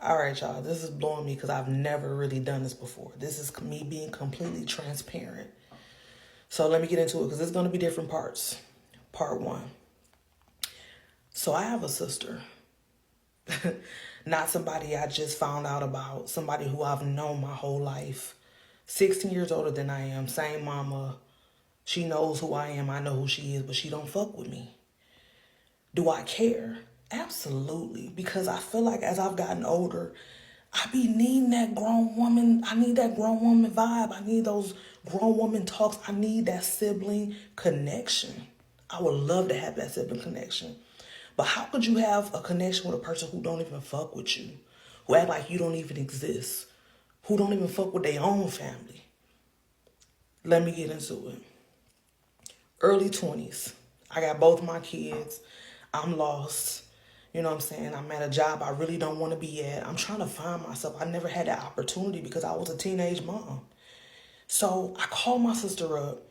All right, y'all, this is blowing me because I've never really done this before. This is me being completely transparent. So let me get into it because it's going to be different parts. Part one. So I have a sister. Not somebody I just found out about, somebody who I've known my whole life. 16 years older than I am, same mama. She knows who I am, I know who she is, but she don't fuck with me. Do I care? Absolutely, because I feel like as I've gotten older, I be needing that grown woman. I need that grown woman vibe. I need those grown woman talks. I need that sibling connection. I would love to have that sibling connection. But how could you have a connection with a person who don't even fuck with you? Who act like you don't even exist? Who don't even fuck with their own family? Let me get into it. Early 20s. I got both my kids. I'm lost. You know what I'm saying? I'm at a job I really don't want to be at. I'm trying to find myself. I never had that opportunity because I was a teenage mom. So I called my sister up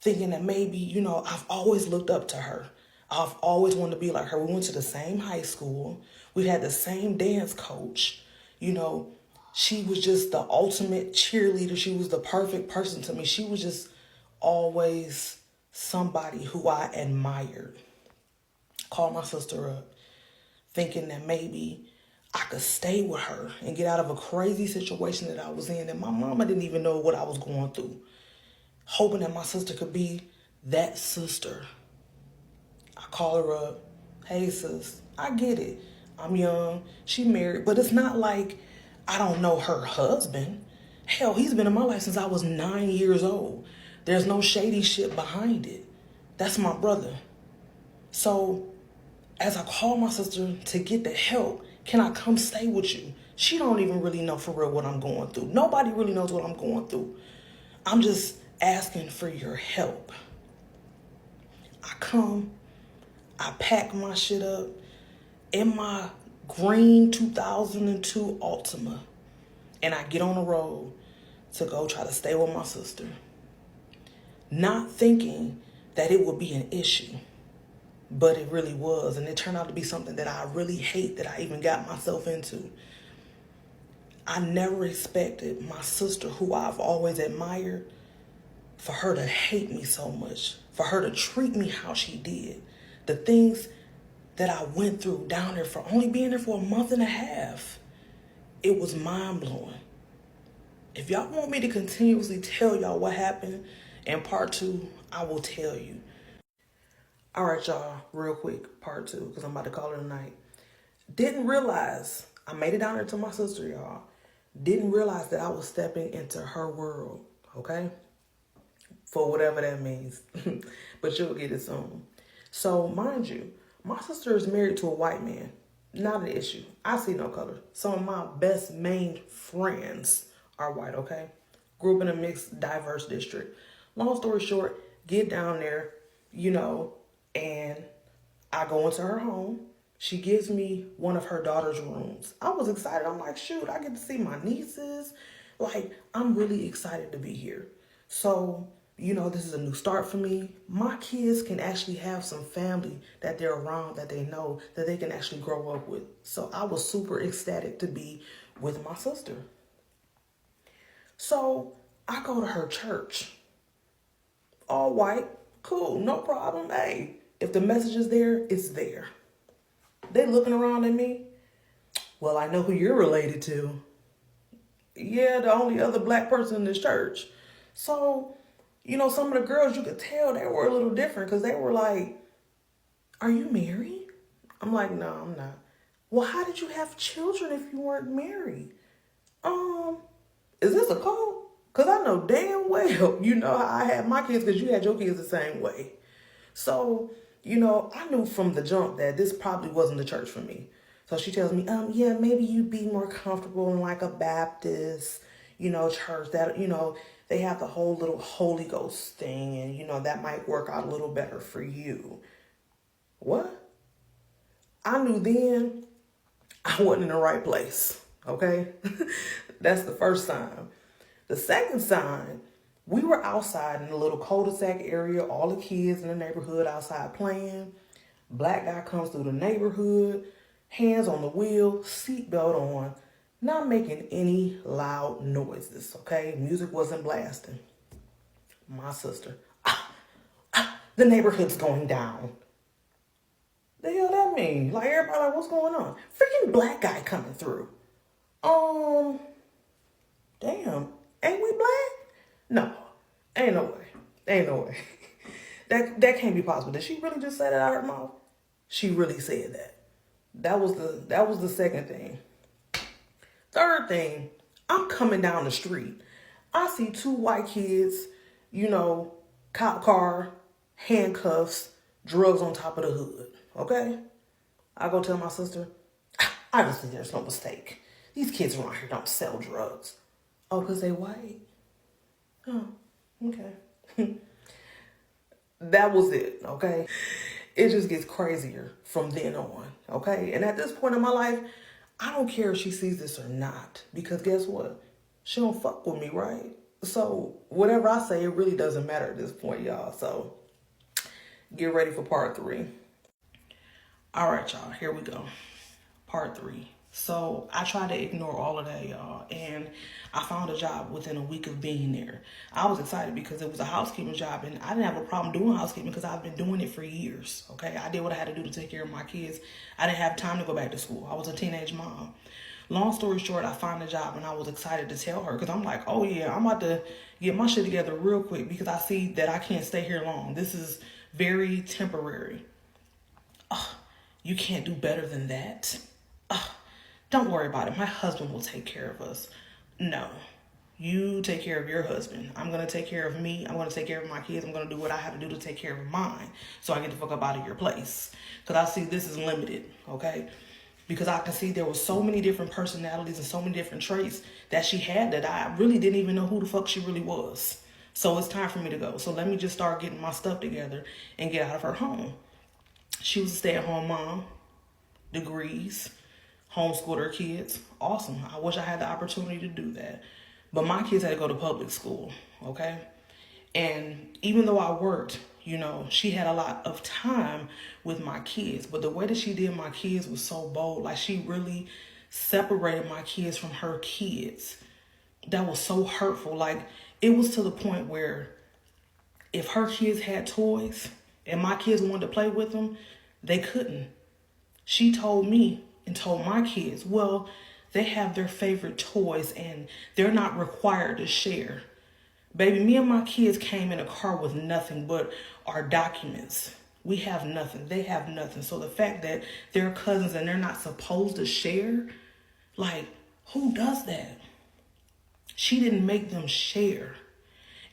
thinking that maybe, I've always looked up to her. I've always wanted to be like her. We went to the same high school. We had the same dance coach. She was just the ultimate cheerleader. She was the perfect person to me. She was just always somebody who I admired. Called my sister up thinking that maybe I could stay with her and get out of a crazy situation that I was in. And my mama didn't even know what I was going through. Hoping that my sister could be that sister. I call her up. Hey, sis, I get it. I'm young. She married. But it's not like I don't know her husband. Hell, he's been in my life since I was 9 years old. There's no shady shit behind it. That's my brother. So as I call my sister to get the help, can I come stay with you? She don't even really know for real what I'm going through. Nobody really knows what I'm going through. I'm just asking for your help. I come, I pack my shit up in my green 2002 Altima, and I get on the road to go try to stay with my sister, not thinking that it would be an issue. But it really was, and it turned out to be something that I really hate that I even got myself into. I never expected my sister, who I've always admired, for her to hate me so much, for her to treat me how she did. The things that I went through down there for only being there for a month and a half, it was mind-blowing. If y'all want me to continuously tell y'all what happened in part two, I will tell you. All right, y'all, real quick, part two, because I'm about to call it a night. Didn't realize, I made it down there to my sister, y'all. Didn't realize that I was stepping into her world, okay? For whatever that means. But you'll get it soon. So, mind you, my sister is married to a white man. Not an issue. I see no color. Some of my best main friends are white, okay? Grew up in a mixed, diverse district. Long story short, get down there, and I go into her home. She gives me one of her daughter's rooms. I was excited. I'm like, shoot, I get to see my nieces. Like, I'm really excited to be here. So, this is a new start for me. My kids can actually have some family that they're around, that they know, that they can actually grow up with. So I was super ecstatic to be with my sister. So I go to her church. All white. Cool, no problem. Hey, if the message is there, it's there. They looking around at me. Well, I know who you're related to. Yeah, the only other black person in this church. So, some of the girls, you could tell they were a little different because they were like, are you married? I'm like, no, I'm not. Well, how did you have children if you weren't married? Is this a cult? Because I know damn well, how I had my kids because you had your kids the same way. So, I knew from the jump that this probably wasn't the church for me. So she tells me, yeah, maybe you'd be more comfortable in like a Baptist, church that, they have the whole little Holy Ghost thing and, that might work out a little better for you. What? I knew then I wasn't in the right place, okay? That's the first sign. The second sign, we were outside in a little cul-de-sac area, all the kids in the neighborhood outside playing. Black guy comes through the neighborhood, hands on the wheel, seatbelt on, not making any loud noises, okay? Music wasn't blasting. My sister, the neighborhood's going down. The hell that mean? Like, everybody like, what's going on? Freaking black guy coming through. Damn, ain't we black? No, ain't no way. Ain't no way. That can't be possible. Did she really just say that out of her mouth? She really said that. That was the second thing. Third thing, I'm coming down the street. I see two white kids, cop car, handcuffs, drugs on top of the hood. Okay? I go tell my sister, I just think there's no mistake. These kids around here don't sell drugs. Oh, because they white? Oh, okay. That was it, okay? It just gets crazier from then on, okay? And at this point in my life, I don't care if she sees this or not. Because guess what? She don't fuck with me, right? So whatever I say, it really doesn't matter at this point, y'all. So get ready for part 3. All right, y'all, here we go. Part 3. So I tried to ignore all of that, y'all, and I found a job within a week of being there. I was excited because it was a housekeeping job, and I didn't have a problem doing housekeeping because I've been doing it for years, okay? I did what I had to do to take care of my kids. I didn't have time to go back to school. I was a teenage mom. Long story short, I found a job, and I was excited to tell her because I'm like, oh, yeah, I'm about to get my shit together real quick because I see that I can't stay here long. This is very temporary. Oh, you can't do better than that? Oh, don't worry about it. My husband will take care of us. No, you take care of your husband. I'm going to take care of me. I'm going to take care of my kids. I'm going to do what I have to do to take care of mine so I get the fuck up out of your place. Because I see this is limited, okay? Because I can see there were so many different personalities and so many different traits that she had that I really didn't even know who the fuck she really was. So it's time for me to go. So let me just start getting my stuff together and get out of her home. She was a stay-at-home mom, degrees, homeschooled her kids. Awesome. I wish I had the opportunity to do that. But my kids had to go to public school, okay? And even though I worked, she had a lot of time with my kids. But the way that she did my kids was so bold. Like, she really separated my kids from her kids. That was so hurtful. Like, it was to the point where if her kids had toys and my kids wanted to play with them, they couldn't. She told me and told my kids, well, they have their favorite toys and they're not required to share. Baby, me and my kids came in a car with nothing but our documents. We have nothing. They have nothing. So the fact that they're cousins and they're not supposed to share, like, who does that? She didn't make them share.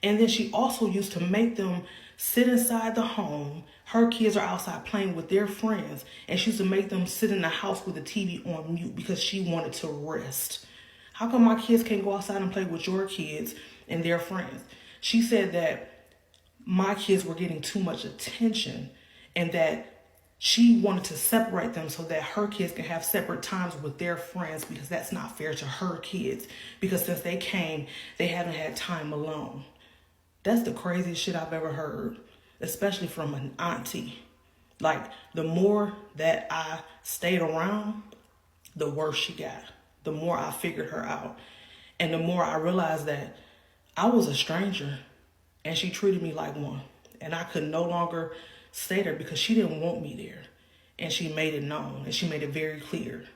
And then she also used to make them sit inside the home. Her kids are outside playing with their friends. And she used to make them sit in the house with the TV on mute because she wanted to rest. How come my kids can't go outside and play with your kids and their friends? She said that my kids were getting too much attention and that she wanted to separate them so that her kids can have separate times with their friends because that's not fair to her kids. Because since they came, they haven't had time alone. That's the craziest shit I've ever heard, especially from an auntie. Like, the more that I stayed around, the worse she got. The more I figured her out. And the more I realized that I was a stranger and she treated me like one. And I could no longer stay there because she didn't want me there. And she made it known and she made it very clear.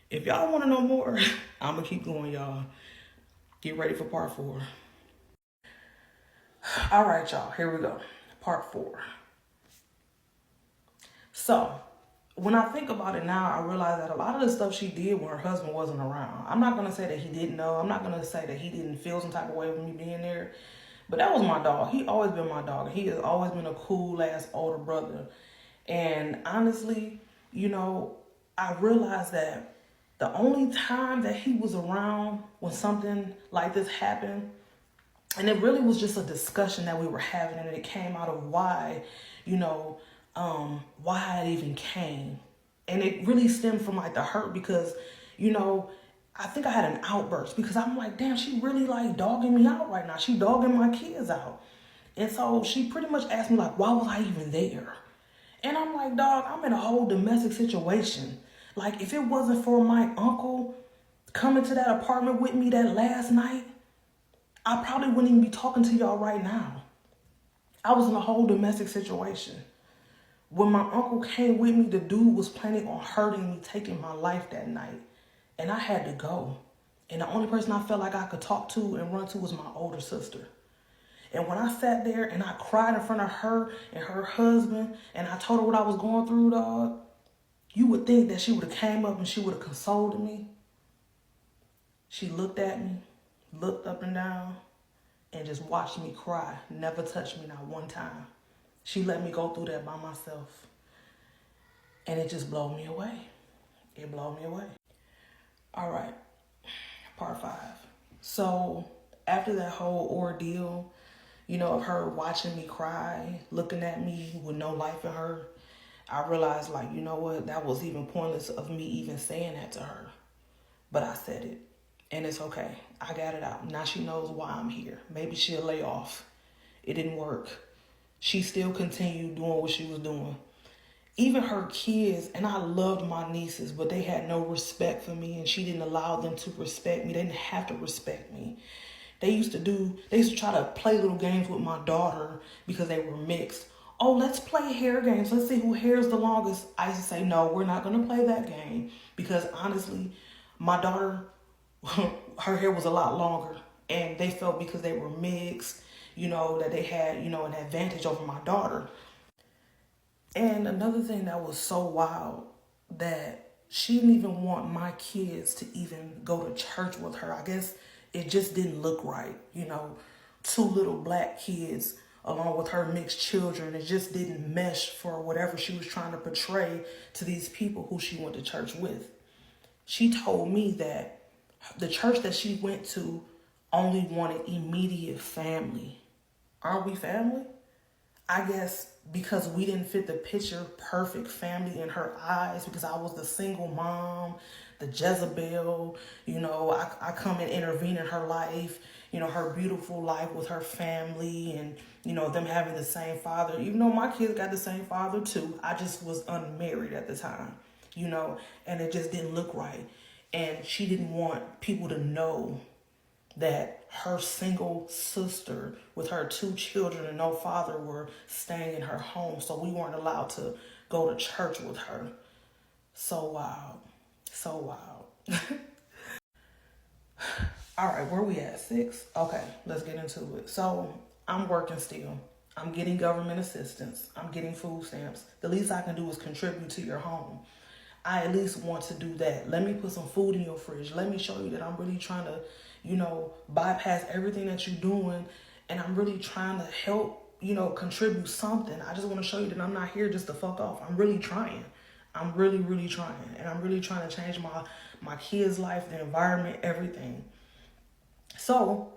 If y'all want to know more, I'm going to keep going, y'all. Get ready for part 4. All right, y'all, here we go. Part 4. So, when I think about it now, I realize that a lot of the stuff she did when her husband wasn't around. I'm not going to say that he didn't know. I'm not going to say that he didn't feel some type of way with me being there. But that was my dog. He always been my dog. He has always been a cool-ass older brother. And honestly, I realized that the only time that he was around when something like this happened, and it really was just a discussion that we were having, and it came out of why why it even came. And it really stemmed from like the hurt because, I think I had an outburst because I'm like, damn, she really like dogging me out right now. She dogging my kids out. And so she pretty much asked me like, why was I even there? And I'm like, dog, I'm in a whole domestic situation. Like, if it wasn't for my uncle coming to that apartment with me that last night, I probably wouldn't even be talking to y'all right now. I was in a whole domestic situation. When my uncle came with me, the dude was planning on hurting me, taking my life that night. And I had to go. And the only person I felt like I could talk to and run to was my older sister. And when I sat there and I cried in front of her and her husband, and I told her what I was going through, dog, you would think that she would have came up and she would have consoled me. She looked at me, looked up and down, and just watched me cry. Never touched me, not one time. She let me go through that by myself. And it just blew me away. It blew me away. All right, part 5. So after that whole ordeal, you know, of her watching me cry, looking at me with no life in her, I realized, like, you know what, that was even pointless of me even saying that to her. But I said it, and it's okay. I got it out. Now she knows why I'm here. Maybe she'll lay off. It didn't work. She still continued doing what she was doing. Even her kids, and I loved my nieces, but they had no respect for me, and she didn't allow them to respect me. They didn't have to respect me. They used to try to play little games with my daughter because they were mixed. Oh, let's play hair games. Let's see who hairs the longest. I used to say, no, we're not going to play that game. Because honestly, my daughter, her hair was a lot longer. And they felt because they were mixed, you know, that they had, you know, an advantage over my daughter. And another thing that was so wild, that she didn't even want my kids to even go to church with her. I guess it just didn't look right, you know, 2 little black kids along with her mixed children. It just didn't mesh for whatever she was trying to portray to these people who she went to church with. She told me that the church that she went to only wanted immediate family. Aren't we family? I guess because we didn't fit the picture perfect family in her eyes, because I was the single mom, the Jezebel, you know, I come and intervene in her life, you know, her beautiful life with her family, and, you know, them having the same father, even though my kids got the same father too. I just was unmarried at the time, you know, and it just didn't look right. And she didn't want people to know that her single sister with her 2 children and no father were staying in her home. So we weren't allowed to go to church with her. So wild. So wild. All right, where we at? 6? Okay, let's get into it. So I'm working still. I'm getting government assistance. I'm getting food stamps. The least I can do is contribute to your home. I at least want to do that. Let me put some food in your fridge. Let me show you that I'm really trying to, you know, bypass everything that you're doing. And I'm really trying to help, you know, contribute something. I just want to show you that I'm not here just to fuck off. I'm really trying. I'm really, really trying. And I'm really trying to change my kids' life, the environment, everything. So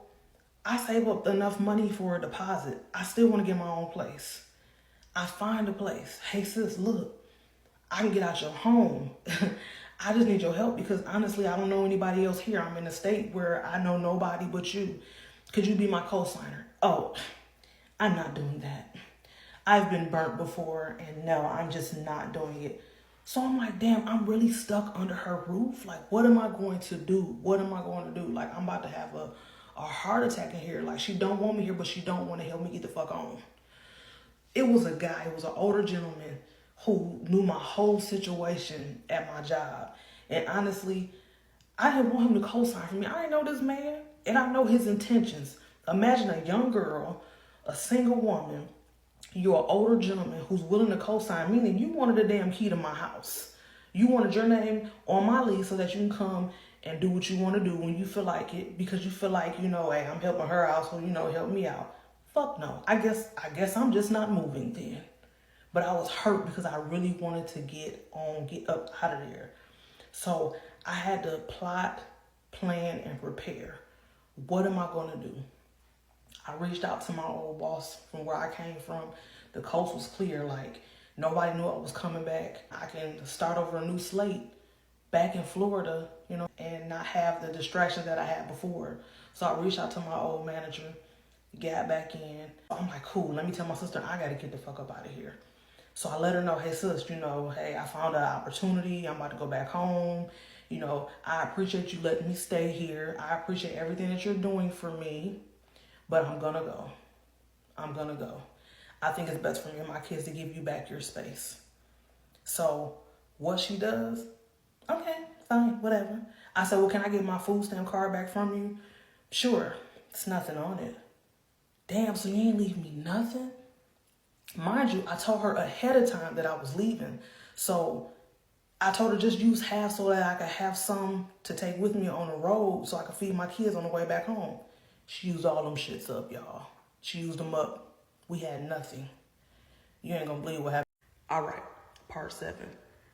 I save up enough money for a deposit. I still want to get my own place. I find a place. Hey, sis, look. I can get out your home. I just need your help because honestly, I don't know anybody else here. I'm in a state where I know nobody but you. Could you be my co-signer? Oh, I'm not doing that. I've been burnt before, and no, I'm just not doing it. So I'm like, damn, I'm really stuck under her roof. Like, what am I going to do? What am I going to do? Like, I'm about to have a heart attack in here. Like, she don't want me here, but she don't want to help me get the fuck on. It was a guy, it was an older gentleman who knew my whole situation at my job. And honestly, I didn't want him to co-sign for me. I didn't know this man, and I know his intentions. Imagine a young girl, a single woman, you're an older gentleman who's willing to co-sign, meaning you wanted the damn key to my house. You wanted your name on my lease so that you can come and do what you want to do when you feel like it, because you feel like, you know, hey, I'm helping her out, so, you know, help me out. Fuck no. I guess I'm just not moving then. But I was hurt because I really wanted to get up out of there. So I had to plot, plan, and prepare. What am I going to do? I reached out to my old boss from where I came from. The coast was clear. Like, nobody knew I was coming back. I can start over a new slate back in Florida, you know, and not have the distractions that I had before. So I reached out to my old manager, got back in. I'm like, cool, let me tell my sister I got to get the fuck up out of here. So I let her know, hey, sis, you know, hey, I found an opportunity. I'm about to go back home. You know, I appreciate you letting me stay here. I appreciate everything that you're doing for me, but I'm gonna go. I'm gonna go. I think it's best for me and my kids to give you back your space. So what she does, okay, fine, whatever. I said, well, can I get my food stamp card back from you? Sure, it's nothing on it. Damn, so you ain't leave me nothing? Mind you, I told her ahead of time that I was leaving. So I told her just use half so that I could have some to take with me on the road so I could feed my kids on the way back home. She used all them shits up, y'all. She used them up. We had nothing. You ain't gonna believe what happened. All right, part 7.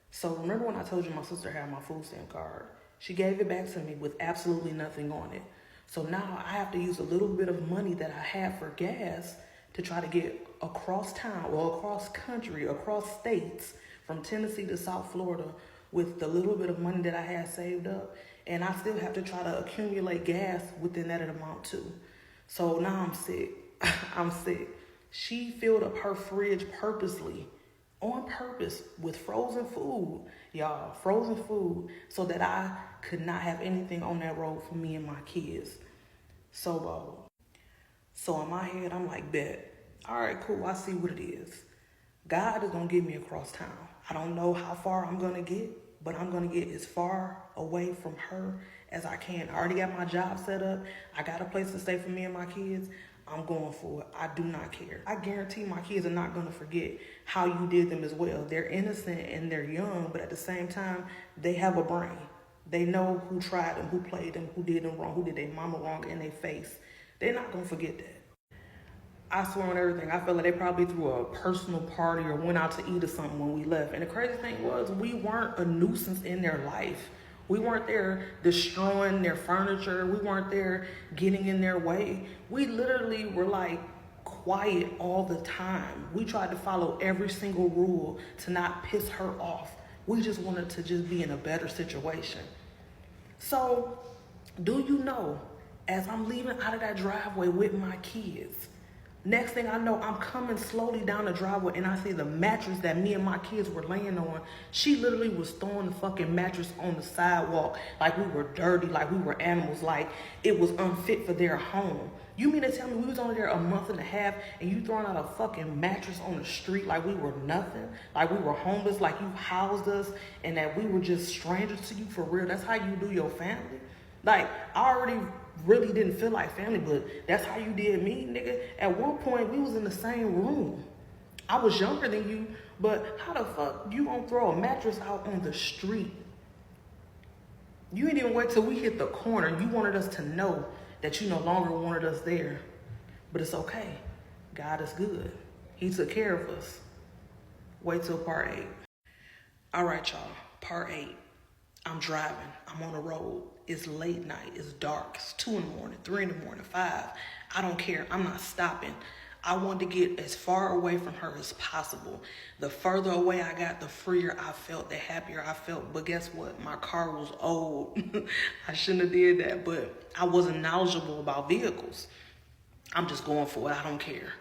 So remember when I told you my sister had my food stamp card? She gave it back to me with absolutely nothing on it. So now I have to use a little bit of money that I had for gas to try to get across town or across country, across states, from Tennessee to South Florida with the little bit of money that I had saved up. And I still have to try to accumulate gas within that amount too. So now I'm sick. I'm sick. She filled up her fridge purposely, on purpose, with frozen food, y'all, frozen food, so that I could not have anything on that road for me and my kids. So in my head, I'm like, bet. All right, cool, I see what it is. God is gonna get me across town. I don't know how far I'm gonna get, but I'm gonna get as far away from her as I can. I already got my job set up. I got a place to stay for me and my kids. I'm going for it. I do not care. I guarantee my kids are not going to forget how you did them as well. They're innocent and they're young, but at the same time, they have a brain. They know who tried them, who played them, who did them wrong, who did their mama wrong in their face. They're not going to forget that. I swear on everything, I feel like they probably threw a personal party or went out to eat or something when we left. And the crazy thing was, we weren't a nuisance in their life. We weren't there destroying their furniture. We weren't there getting in their way. We literally were like quiet all the time. We tried to follow every single rule to not piss her off. We just wanted to just be in a better situation. So, do you know, as I'm leaving out of that driveway with my kids, next thing I know, I'm coming slowly down the driveway and I see the mattress that me and my kids were laying on. She literally was throwing the fucking mattress on the sidewalk like we were dirty, like we were animals, like it was unfit for their home. You mean to tell me we was only there a month and a half and you throwing out a fucking mattress on the street like we were nothing? Like we were homeless, like you housed us and that we were just strangers to you for real? That's how you do your family? Like, I already really didn't feel like family, but that's how you did me, nigga. At one point, we was in the same room. I was younger than you, but how the fuck you gonna throw a mattress out on the street? You didn't even wait till we hit the corner. You wanted us to know that you no longer wanted us there. But it's okay. God is good. He took care of us. Wait till part 8. All right, y'all. Part 8. I'm driving. I'm on the road. It's late night. It's dark. It's 2 in the morning, 3 in the morning, 5. I don't care. I'm not stopping. I wanted to get as far away from her as possible. The further away I got, the freer I felt, the happier I felt. But guess what? My car was old. I shouldn't have did that, but I wasn't knowledgeable about vehicles. I'm just going for it. I don't care.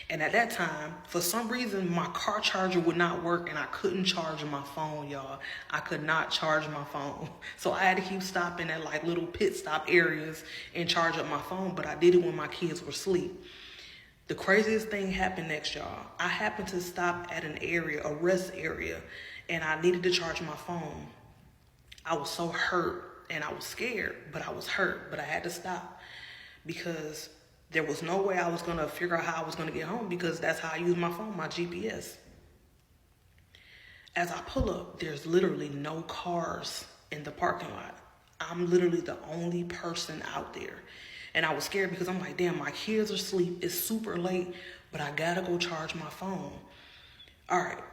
And at that time, for some reason, my car charger would not work and I couldn't charge my phone, y'all. I could not charge my phone. So I had to keep stopping at like little pit stop areas and charge up my phone, but I did it when my kids were asleep. The craziest thing happened next, y'all. I happened to stop at an area, a rest area, and I needed to charge my phone. I was so hurt and I was scared, but I was hurt, but I had to stop because there was no way I was going to figure out how I was going to get home because that's how I use my phone, my GPS. As I pull up, there's literally no cars in the parking lot. I'm literally the only person out there. And I was scared because I'm like, damn, my kids are asleep. It's super late, but I got to go charge my phone. All right,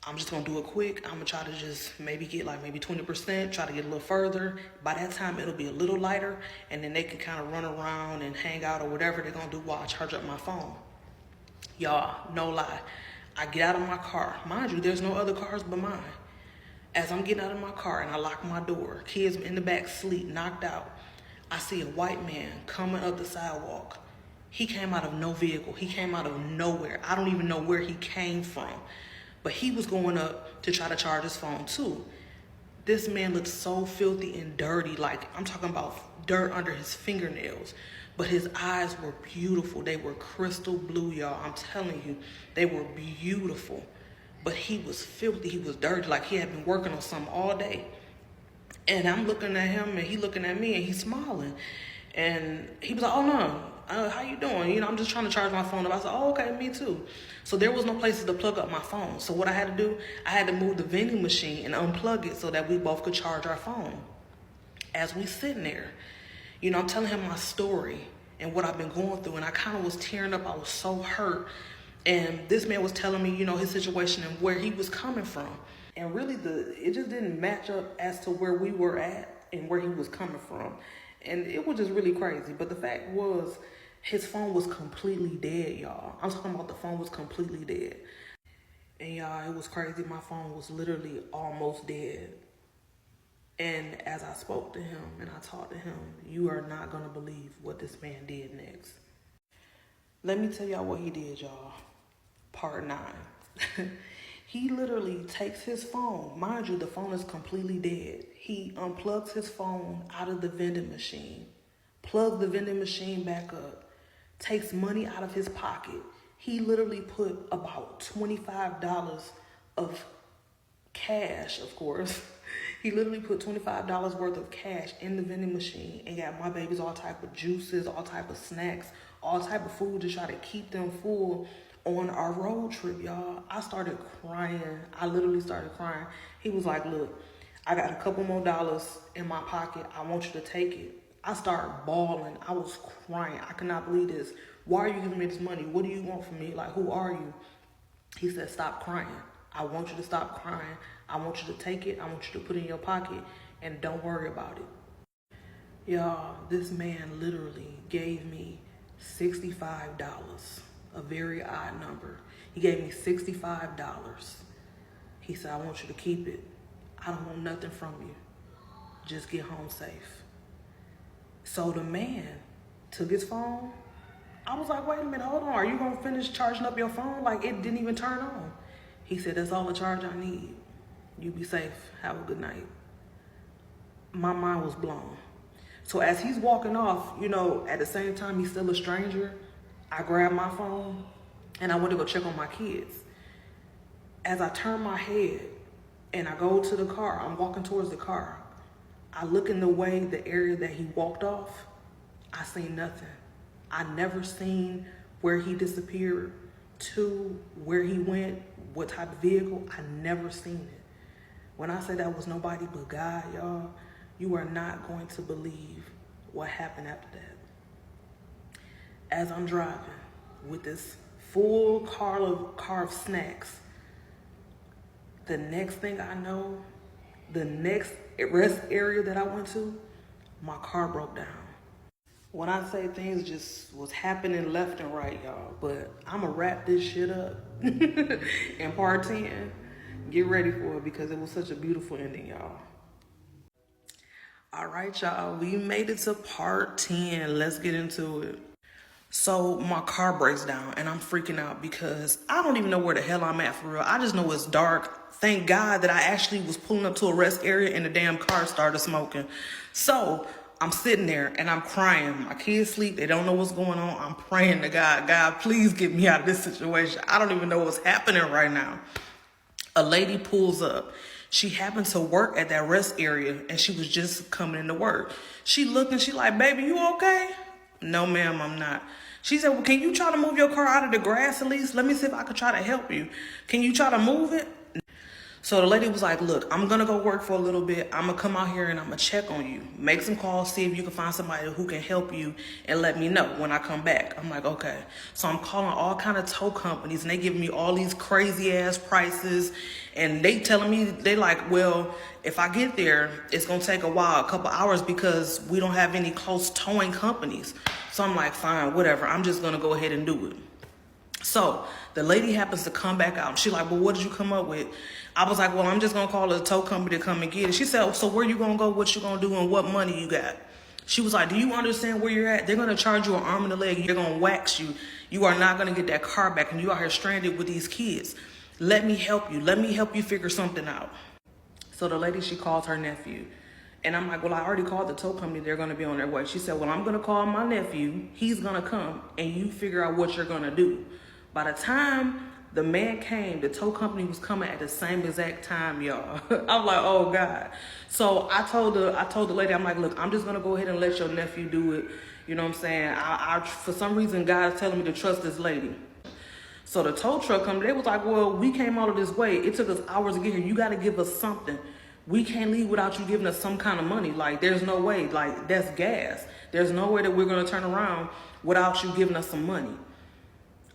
I'm just going to do it quick. I'm going to try to just maybe get like maybe 20%, try to get a little further. By that time, it'll be a little lighter, and then they can kind of run around and hang out or whatever they're going to do while I charge up my phone. Y'all, no lie. I get out of my car. Mind you, there's no other cars but mine. As I'm getting out of my car and I lock my door, kids in the back sleep, knocked out, I see a white man coming up the sidewalk. He came out of no vehicle. He came out of nowhere. I don't even know where he came from. But he was going up to try to charge his phone too. This man looked so filthy and dirty. Like, I'm talking about dirt under his fingernails. But his eyes were beautiful. They were crystal blue, y'all. I'm telling you, they were beautiful. But he was filthy. He was dirty. Like he had been working on something all day. And I'm looking at him, and he looking at me, and he's smiling. And he was like, oh, no, how you doing? You know, I'm just trying to charge my phone up. I said, oh, okay, me too. So there was no places to plug up my phone. So what I had to do, I had to move the vending machine and unplug it so that we both could charge our phone. As we sitting there, you know, I'm telling him my story and what I've been going through. And I kind of was tearing up. I was so hurt. And this man was telling me, you know, his situation and where he was coming from. And really, it just didn't match up as to where we were at and where he was coming from. And it was just really crazy. But the fact was, his phone was completely dead, y'all. I'm talking about the phone was completely dead. And y'all, it was crazy. My phone was literally almost dead. And as I spoke to him and I talked to him, you are not going to believe what this man did next. Let me tell y'all what he did, y'all. Part 9. He literally takes his phone. Mind you, the phone is completely dead. He unplugs his phone out of the vending machine, plugs the vending machine back up, takes money out of his pocket. He literally put about $25 of cash, of course. He literally put $25 worth of cash in the vending machine and got my babies all type of juices, all type of snacks, all type of food to try to keep them full on our road trip, y'all. I started crying. I literally started crying. He was like, look, I got a couple more dollars in my pocket. I want you to take it. I started bawling. I was crying. I could not believe this. Why are you giving me this money? What do you want from me? Like, who are you? He said, stop crying. I want you to stop crying. I want you to take it. I want you to put it in your pocket and don't worry about it. Y'all, this man literally gave me $65. A very odd number. He gave me $65. He said, I want you to keep it. I don't want nothing from you. Just get home safe. So the man took his phone. I was like, wait a minute, hold on. Are you going to finish charging up your phone? Like, it didn't even turn on. He said, that's all the charge I need. You be safe. Have a good night. My mind was blown. So as he's walking off, you know, at the same time, he's still a stranger. I grabbed my phone and I went to go check on my kids. As I turn my head and I go to the car, I'm walking towards the car. I look in the area that he walked off. I seen nothing. I never seen where he disappeared to, where he went, what type of vehicle. I never seen it. When I say that was nobody but God, y'all, you are not going to believe what happened after that. As I'm driving with this full car of snacks, the next thing I know, the next rest area that I went to, my car broke down. When I say things just was happening left and right, y'all, but I'm going to wrap this shit up in part 10. Get ready for it because it was such a beautiful ending, y'all. All right, y'all, we made it to part 10. Let's get into it. So my car breaks down and I'm freaking out because I don't even know where the hell I'm at for real. I just know it's dark. Thank God that I actually was pulling up to a rest area and the damn car started smoking. So I'm sitting there and I'm crying. My kids sleep. They don't know what's going on. I'm praying to God, God, please get me out of this situation. I don't even know what's happening right now. A lady pulls up. She happened to work at that rest area and she was just coming into work. She looked and she like, baby, you okay? No, ma'am, I'm not. She said, well, can you try to move your car out of the grass at least? Let me see if I could try to help you. Can you try to move it? So the lady was like, look, I'm going to go work for a little bit. I'm going to come out here and I'm going to check on you. Make some calls, see if you can find somebody who can help you and let me know when I come back. I'm like, okay. So I'm calling all kind of tow companies and they giving me all these crazy ass prices. And they telling me, they like, well, if I get there, it's going to take a while, a couple hours because we don't have any close towing companies. So I'm like, fine, whatever. I'm just going to go ahead and do it. So the lady happens to come back out. She's like, well, what did you come up with? I was like, well, I'm just going to call a tow company to come and get it. She said, so where you going to go, what you going to do, and what money you got? She was like, do you understand where you're at? They're going to charge you an arm and a leg. They're going to wax you. You are not going to get that car back, and you are here stranded with these kids. Let me help you. Let me help you figure something out. So the lady, she calls her nephew. And I'm like, well, I already called the tow company. They're going to be on their way. She said, well, I'm going to call my nephew. He's going to come and you figure out what you're going to do. By the time the man came, the tow company was coming at the same exact time, y'all. I'm like, oh God. So I told the lady, I'm like, look, I'm just going to go ahead and let your nephew do it. You know what I'm saying? For some reason, God is telling me to trust this lady. So the tow truck company, they was like, well, we came all of this way. It took us hours to get here. You got to give us something. We can't leave without you giving us some kind of money. Like, there's no way. Like, that's gas. There's no way that we're going to turn around without you giving us some money.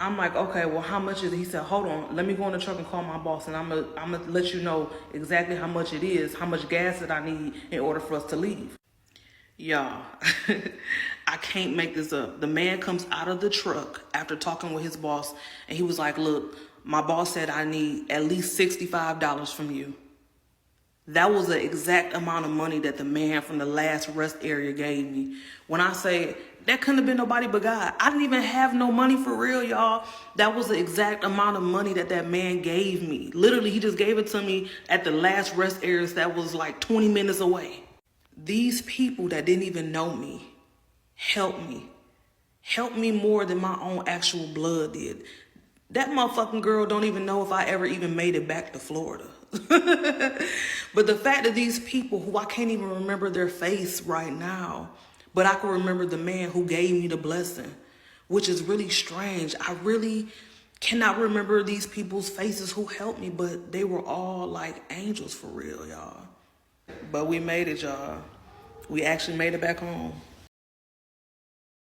I'm like, okay, well, how much is it? He said, hold on. Let me go in the truck and call my boss, and I'm gonna let you know exactly how much it is, how much gas that I need in order for us to leave. Y'all, I can't make this up. The man comes out of the truck after talking with his boss, and he was like, look, my boss said I need at least $65 from you. That was the exact amount of money that the man from the last rest area gave me. When I say that couldn't have been nobody but God. I didn't even have no money for real, y'all. That was the exact amount of money that man gave me. Literally, he just gave it to me at the last rest areas that was like 20 minutes away. These people that didn't even know me helped me. Helped me more than my own actual blood did. That motherfucking girl don't even know if I ever even made it back to Florida. But the fact that these people who I can't even remember their face right now, but I can remember the man who gave me the blessing, which is really strange. I really cannot remember these people's faces who helped me, but they were all like angels for real, y'all. But we made it, y'all. We actually made it back home.